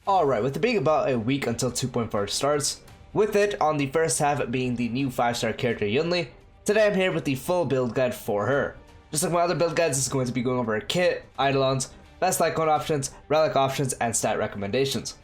Alright, with it being about a week until 2.4 starts, with it on the first half being the new 5-star character Yunli, today I'm here with the full build guide for her. Just like my other build guides, this is going to be going over her kit, Eidolons, best Lightcone options, Relic options, and stat recommendations.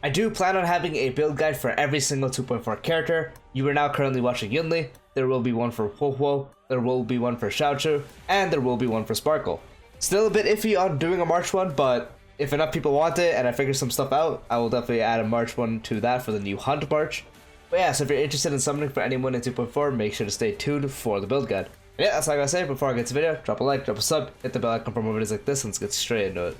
I do plan on having a build guide for every single 2.4 character. You are now currently watching Yunli, there will be one for Huohuo, there will be one for Xiaochu, and there will be one for Sparkle. Still a bit iffy on doing a March one, but if enough people want it and I figure some stuff out, I will definitely add a March one to that for the new Hunt March. But yeah, so if you're interested in summoning for anyone in 2.4, make sure to stay tuned for the build guide. And yeah, that's all I gotta say. Before I get to the video, drop a like, drop a sub, hit the bell icon for more videos like this, and let's get straight into it.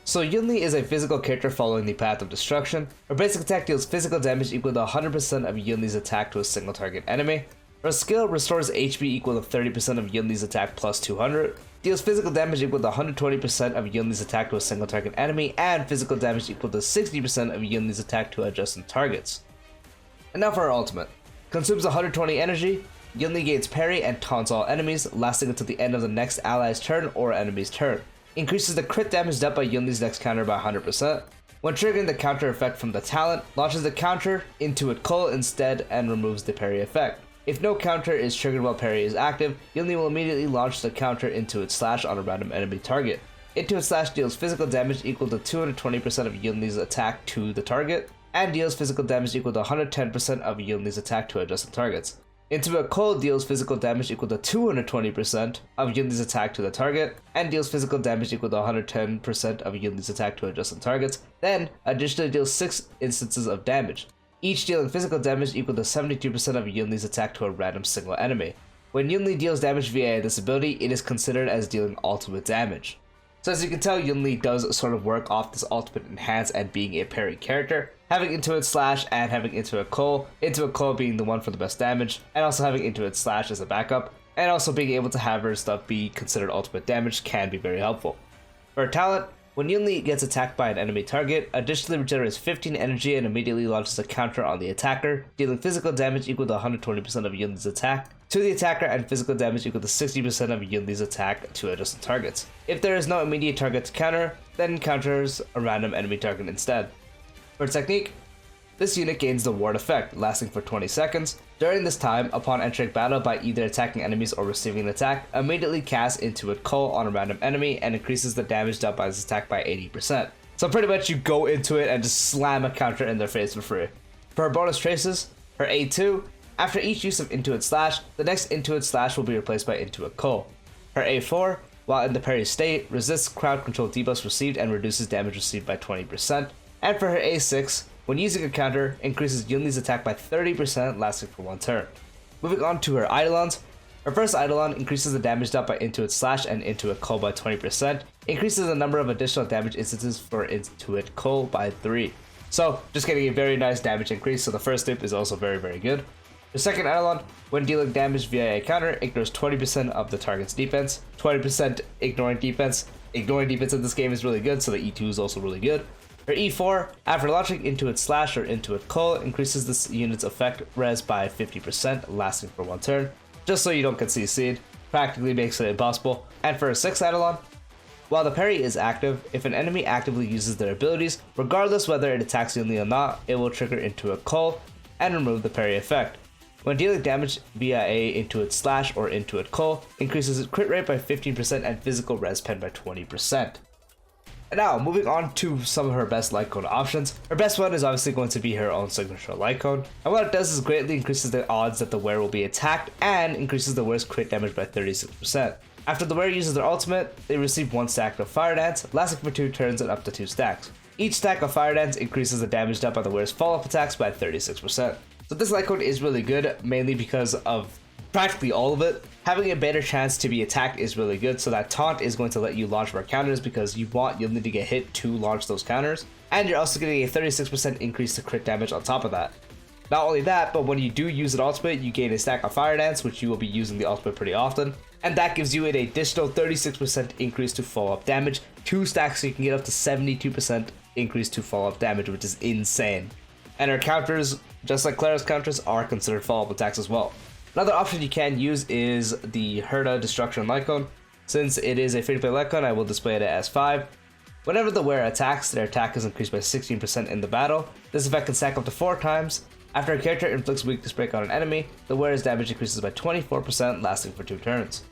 So Yunli is a physical character following the path of destruction. Her basic attack deals physical damage equal to 100% of Yunli's attack to a single target enemy. Her skill restores HP equal to 30% of Yunli's attack plus 200. Deals physical damage equal to 120% of Yunli's attack to a single target enemy, and physical damage equal to 60% of Yunli's attack to adjacent targets. And now for her ultimate. Consumes 120 energy, Yunli gains parry and taunts all enemies, lasting until the end of the next ally's turn or enemy's turn. Increases the crit damage dealt by Yunli's next counter by 100%. When triggering the counter effect from the talent, launches the counter into a Cole instead and removes the parry effect. If no counter is triggered while parry is active, Yunli will immediately launch the counter into its slash on a random enemy target. Into its slash deals physical damage equal to 220% of Yunli's attack to the target, and deals physical damage equal to 110% of Yunli's attack to adjacent targets. Into a Cold deals physical damage equal to 220% of Yunli's attack to the target, and deals physical damage equal to 110% of Yunli's attack to adjacent targets, then additionally deals 6 instances of damage, each dealing physical damage equal to 72% of Yunli's attack to a random single enemy. When Yunli deals damage via this ability, it is considered as dealing ultimate damage. So as you can tell, Yunli does sort of work off this ultimate enhance and being a parry character, having Intuit Slash and having Intuit Cole being the one for the best damage, and also having Intuit Slash as a backup, and also being able to have her stuff be considered ultimate damage can be very helpful. For her talent, when Yunli gets attacked by an enemy target, additionally regenerates 15 energy and immediately launches a counter on the attacker, dealing physical damage equal to 120% of Yunli's attack to the attacker and physical damage equal to 60% of Yunli's attack to adjacent targets. If there is no immediate target to counter, then counters a random enemy target instead. For technique, this unit gains the ward effect, lasting for 20 seconds. During this time, upon entering battle by either attacking enemies or receiving an attack, immediately casts Intuit Cole on a random enemy and increases the damage dealt by this attack by 80%. So pretty much you go into it and just slam a counter in their face for free. For her bonus traces, her A2, after each use of Intuit Slash, the next Intuit Slash will be replaced by Intuit Cole. Her A4, while in the parry state, resists crowd control debuffs received and reduces damage received by 20%. And for her A6, when using a counter, increases Yunli's attack by 30%, lasting for one turn. Moving on to her Eidolons. Her first Eidolon increases the damage dealt by Intuit Slash and Intuit Cole by 20%, increases the number of additional damage instances for Intuit Cole by 3. So, just getting a very nice damage increase, so the first tip is also very good. The second Eidolon, when dealing damage via a counter, ignores 20% of the target's defense, 20% ignoring defense. Ignoring defense in this game is really good, so the E2 is also really good. Her E4, after launching Intuit Slash or Intuit Cole, increases this unit's effect res by 50%, lasting for one turn, just so you don't get CC'd, practically makes it impossible. And for her 6th Eidolon, while the parry is active, if an enemy actively uses their abilities, regardless whether it attacks Yunli or not, it will trigger Intuit Cole and remove the parry effect. When dealing damage via a Intuit Slash or Intuit Cole, increases its crit rate by 15% and physical res pen by 20%. And now, moving on to some of her best Lightcone options. Her best one is obviously going to be her own signature Lightcone. And what it does is greatly increases the odds that the wearer will be attacked and increases the wearer's crit damage by 36%. After the wearer uses their ultimate, they receive 1 stack of Fire Dance, lasting for 2 turns and up to 2 stacks. Each stack of Fire Dance increases the damage dealt by the wearer's follow-up attacks by 36%. So this Lightcone is really good, mainly because of practically all of it. Having a better chance to be attacked is really good, so that taunt is going to let you launch more counters because you want Yunli to get hit to launch those counters, and you're also getting a 36% increase to crit damage on top of that. Not only that, but when you do use an ultimate, you gain a stack of Fire Dance, which you will be using the ultimate pretty often, and that gives you an additional 36% increase to follow-up damage, 2 stacks so you can get up to 72% increase to follow-up damage, which is insane. And her counters, just like Clara's counters, are considered follow-up attacks as well. Another option you can use is the Herda Destruction Lightcone. Since it is a free-to-play Lightcone, I will display it as 5. Whenever the wearer attacks, their attack is increased by 16% in the battle. This effect can stack up to 4 times. After a character inflicts weakness break on an enemy, the wearer's damage increases by 24%, lasting for 2 turns.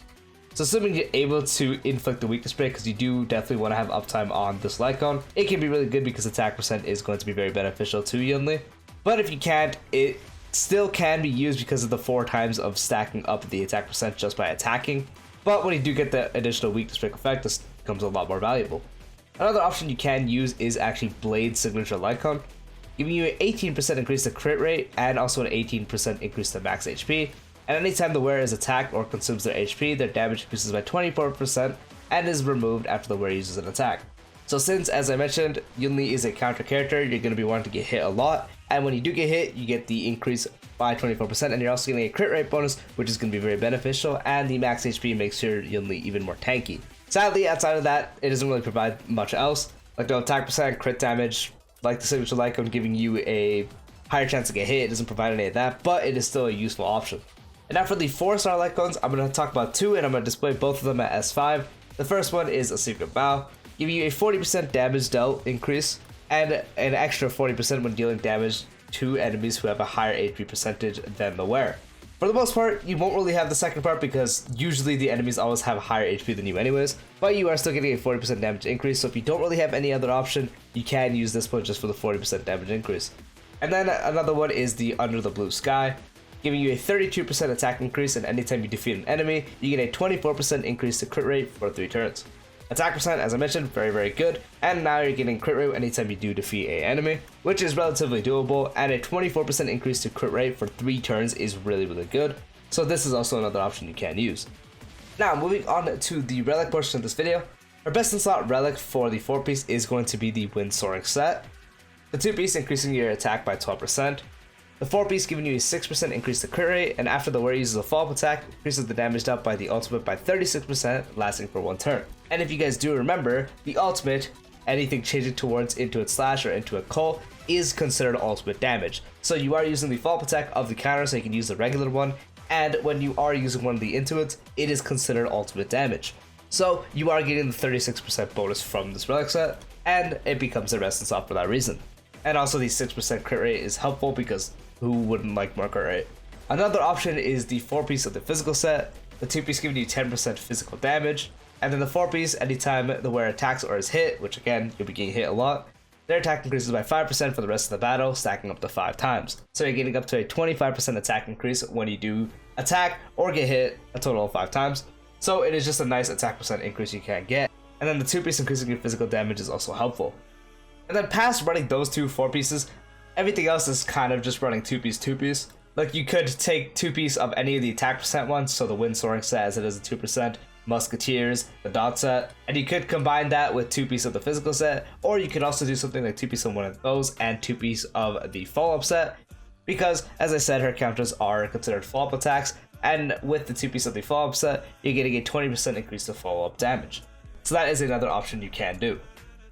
So assuming you're able to inflict the weakness break, because you do definitely want to have uptime on this Lightcone, it can be really good because attack percent is going to be very beneficial to Yunli. But if you can't, it still can be used because of the 4 times of stacking up the attack percent just by attacking. But when you do get the additional weakness break effect, this becomes a lot more valuable. Another option you can use is actually Blade Signature Lightcone, giving you an 18% increase to crit rate and also an 18% increase to max HP. And anytime the wearer is attacked or consumes their HP, their damage increases by 24% and is removed after the wearer uses an attack. So since, as I mentioned, Yunli is a counter character, you're going to be wanting to get hit a lot. And when you do get hit, you get the increase by 24%, and you're also getting a crit rate bonus, which is going to be very beneficial, and the max HP makes your Yunli even more tanky. Sadly, outside of that, it doesn't really provide much else. Like the attack percent, crit damage, like the signature Lightcone giving you a higher chance to get hit, it doesn't provide any of that, but it is still a useful option. And now for the 4-star Lightcones, I'm going to talk about 2, and I'm going to display both of them at S5. The first one is a Secret Bow, giving you a 40% damage dealt increase, and an extra 40% when dealing damage to enemies who have a higher HP percentage than the wearer. For the most part, you won't really have the second part because usually the enemies always have higher HP than you anyways, but you are still getting a 40% damage increase, so if you don't really have any other option, you can use this one just for the 40% damage increase. And then another one is the Under the Blue Sky, giving you a 32% attack increase, and anytime you defeat an enemy, you get a 24% increase to crit rate for 3 turns. Attack percent, as I mentioned, very good, and now you're getting crit rate anytime you do defeat an enemy, which is relatively doable, and a 24% increase to crit rate for 3 turns is really good, so this is also another option you can use. Now, moving on to the Relic portion of this video, our best in slot Relic for the 4-piece is going to be the Wind Soaring set, the 2-piece increasing your attack by 12%, the 4-piece giving you a 6% increase to crit rate, and after the wearer uses a follow-up attack, increases the damage dealt by the ultimate by 36%, lasting for 1 turn. And if you guys do remember, the ultimate, anything changing towards into its slash or into a call, is considered ultimate damage. So you are using the follow-up attack of the counter, so you can use the regular one, and when you are using one of the intuits, it is considered ultimate damage. So you are getting the 36% bonus from this Relic set, and it becomes a rest in slot for that reason. And also the 6% crit rate is helpful because who wouldn't like more crit rate? Another option is the 4-piece of the physical set, the 2-piece giving you 10% physical damage, and then the 4-piece, anytime the wearer attacks or is hit, which again, you'll be getting hit a lot, their attack increases by 5% for the rest of the battle, stacking up to 5 times. So you're getting up to a 25% attack increase when you do attack or get hit a total of 5 times. So it is just a nice attack percent increase you can get. And then the 2-piece increasing your physical damage is also helpful. And then past running those 2 4-pieces, everything else is kind of just running 2-piece. Like you could take 2-piece of any of the attack percent ones, so the Wind Soaring set as it is a 2%, Musketeers, the Dot set, and you could combine that with 2-piece of the physical set, or you could also do something like 2-piece of one of those and 2-piece of the follow-up set, because as I said, her counters are considered follow-up attacks, and with the 2-piece of the follow-up set, you're getting a 20% increase to follow-up damage. So that is another option you can do.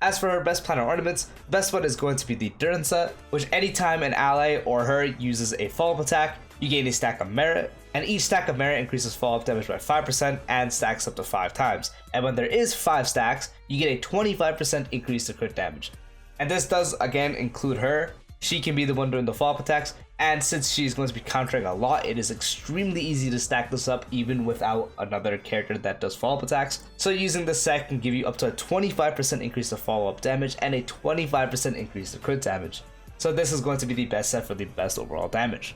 As for her best planner ornaments, the best one is going to be the Durin set, which anytime an ally or her uses a follow-up attack, you gain a stack of merit, and each stack of merit increases follow-up damage by 5% and stacks up to 5 times. And when there is 5 stacks, you get a 25% increase to crit damage. And this does again include her. She can be the one doing the follow-up attacks, and since she's going to be countering a lot, it is extremely easy to stack this up even without another character that does follow-up attacks. So using this set can give you up to a 25% increase to follow-up damage and a 25% increase to crit damage. So this is going to be the best set for the best overall damage.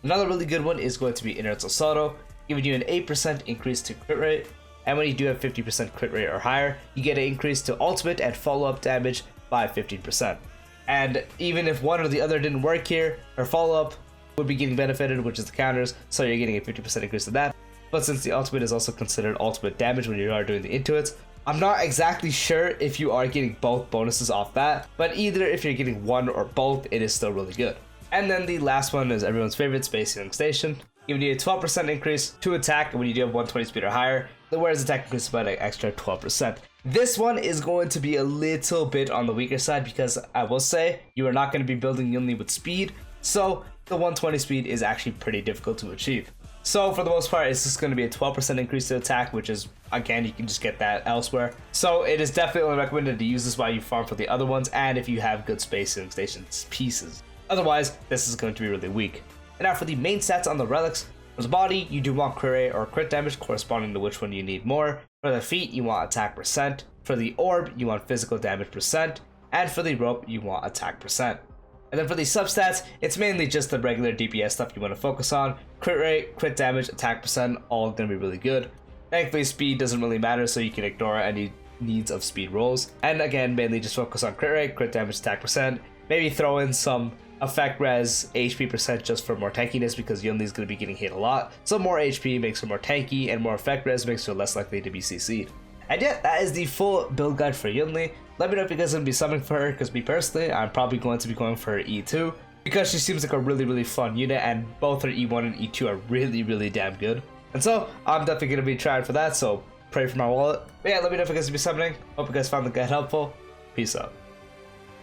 Another really good one is going to be Inertial Soto, giving you an 8% increase to crit rate, and when you do have 50% crit rate or higher, you get an increase to ultimate and follow-up damage by 15%. And even if one or the other didn't work here, her follow-up would be getting benefited, which is the counters, so you're getting a 50% increase to that. But since the ultimate is also considered ultimate damage when you are doing the intuits, I'm not exactly sure if you are getting both bonuses off that, but either if you're getting one or both, it is still really good. And then the last one is everyone's favorite, Space Healing Station, giving you a 12% increase to attack when you do have 120 speed or higher, whereas attack increases by an extra 12%. This one is going to be a little bit on the weaker side because I will say you are not going to be building Yunli with speed, so the 120 speed is actually pretty difficult to achieve. So for the most part, it's just going to be a 12% increase to attack, which is, again, you can just get that elsewhere. So it is definitely recommended to use this while you farm for the other ones, and if you have good spacing station pieces. Otherwise, this is going to be really weak. And now for the main stats on the relics, for the body, you do want crit rate or crit damage corresponding to which one you need more. For the feet, you want attack percent. For the orb, you want physical damage percent. And for the rope, you want attack percent. And then for the substats, it's mainly just the regular DPS stuff you want to focus on. Crit rate, crit damage, attack percent, all going to be really good. Thankfully, speed doesn't really matter, so you can ignore any needs of speed rolls. And again, mainly just focus on crit rate, crit damage, attack percent. Maybe throw in some effect res, HP percent just for more tankiness, because Yunli's going to be getting hit a lot. So more HP makes her more tanky, and more effect res makes her less likely to be CC'd. And yeah, that is the full build guide for Yunli. Let me know if you guys are going to be summoning for her, because me personally, I'm probably going to be going for her E2, because she seems like a really fun unit, and both her E1 and E2 are really damn good. And so, I'm definitely going to be trying for that, so pray for my wallet. But yeah, let me know if you guys will be summoning. Hope you guys found the guide helpful. Peace out.